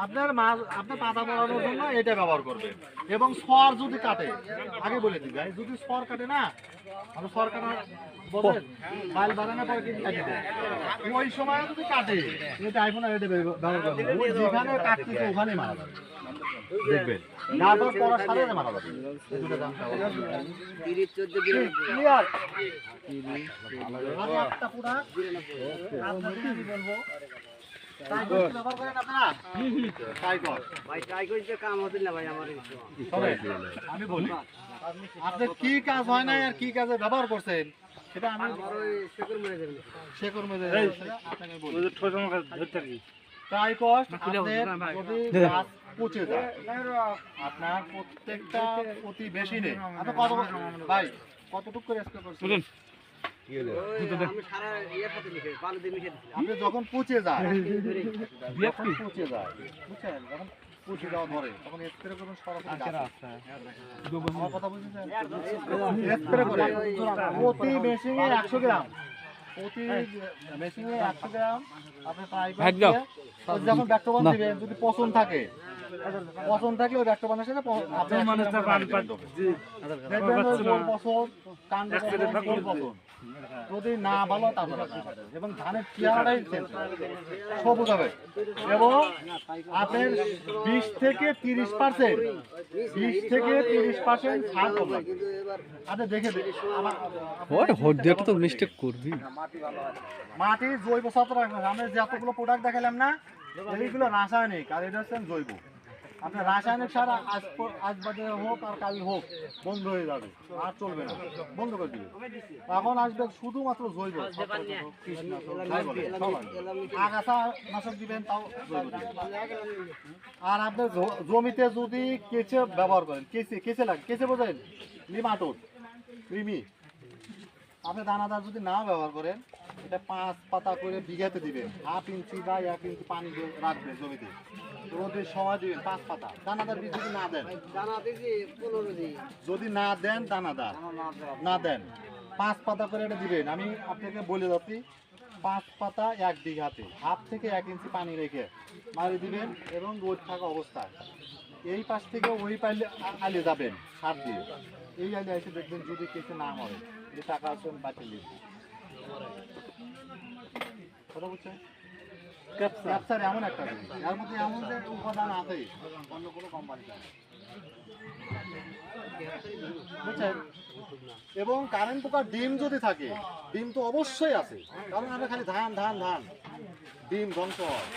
আপনার মাছ আপনার পাতা পড়ানোর জন্য এটা ব্যবহার করবেন। এবং সর যদি কাটে, আগে বলে দিই ভাই, যদি সর কাটে না, আমি সর কাটা বলেন ফাইল বানানোর পরে কিন্তু কাটে দেয়। ওই সময় যদি কাটে, এটা আইফোন আর এটা ব্যবহার করবেন, ওই যেখানে কাটতেছে ওখানেই মারা যাবে, দেখবেন তারপর পড়ার সাথে সাথে মারা যাবে। এই দুটো দাম ক্লিয়ার। আমি একটা পুরা আপনাদের কি বলবো, ব্যবহার করেন আপনারা? আমি বলি আপনার কি কাজ হয় না আর কি কাজে ব্যবহার করছেন সেটা আমি শেকড় মেরে আপনাকে বলি। ট্রাই কস্ট আপনার যদি গাছ পচে যায়, আপনার প্রত্যেকটা প্রতি বেশি নেই। আপনি কত ভাই কতটুকু করে স্প্রে করছেন? আপনি যখন পচে যায়, বুঝছেন, যখন পচে যাওয়া ধরে তখন স্প্রে করবেন সরাসরি। আমার কথা বুঝছেন? স্প্রে করে প্রতি মেশিনে 100 গ্রাম, প্রতি মেশিনে 100 গ্রাম আপনি যখন ব্যাক্টোবান দিবেন, যদি পচন থাকে ওই ব্যাক্টোবানের সাথে যদি না ভালো তাহলে এবং ধানের চেহারাটাই সবুজ হবে। এবং আপনার 20 থেকে 30% 20 থেকে 30% ছাড় করবেন। আপনি দেখে মাটি জৈব সত্র রাখবেন। আমরা যতগুলো প্রোডাক্ট দেখালাম না, এইগুলো রাসায়নিক আর এটা হচ্ছে জৈব। আপনার রাসায়নিক সার আজ বাজারে হোক আর কাল হোক বন্ধ হয়ে যাবে, আর চলবে না, বন্ধ করে দিবে। এখন আসবে শুধুমাত্র জৈব, আগাছা নাশক দিবেন, তাও জৈব দিবেন। আর আপনার জমিতে যদি কেঁচে ব্যবহার করেন, কেঁচে লাগে, কেঁচে বোঝেন, নিমাটোড, কৃমি, আপনি দানাদার যদি না ব্যবহার করেন, এটা 5 পাতা করে বিঘাতে দিবেন, 1/2 ইঞ্চি বা 1 ইঞ্চি পানি রাখবেন জমিতে, রোদের সময় দিবেন 5 পাতা। দানাদার বীজ যদি না দেন, যদি না দেন দানাদার না দেন, 5 পাতা করে এটা দিবেন। আমি আপনাকে বলে যাচ্ছি, 5 পাতা 1 বিঘাতে 1/2 থেকে 1 ইঞ্চি পানি রেখে মারি দিবেন এবং রোদ থাকা অবস্থায় এই পাশ থেকে ওই পাইলে আলে যাবেন সার দিয়ে। এই আলে এসে দেখবেন যদি কিছু না মরে, যে টাকা আছে বাঁচিয়ে দিবেন। কথা বুঝছেন? ক্যাপচার এমন একটা জিনিস, এর মধ্যে এমন যে উপাদান আছে অন্য কোনো কোম্পানিতে, বুঝছেন? এবং কারেন্ট পোকার ডিম যদি থাকে, ডিম তো অবশ্যই আছে, কারণ আমরা খালি ধান ধান ধান, ডিম ধ্বংস হয়।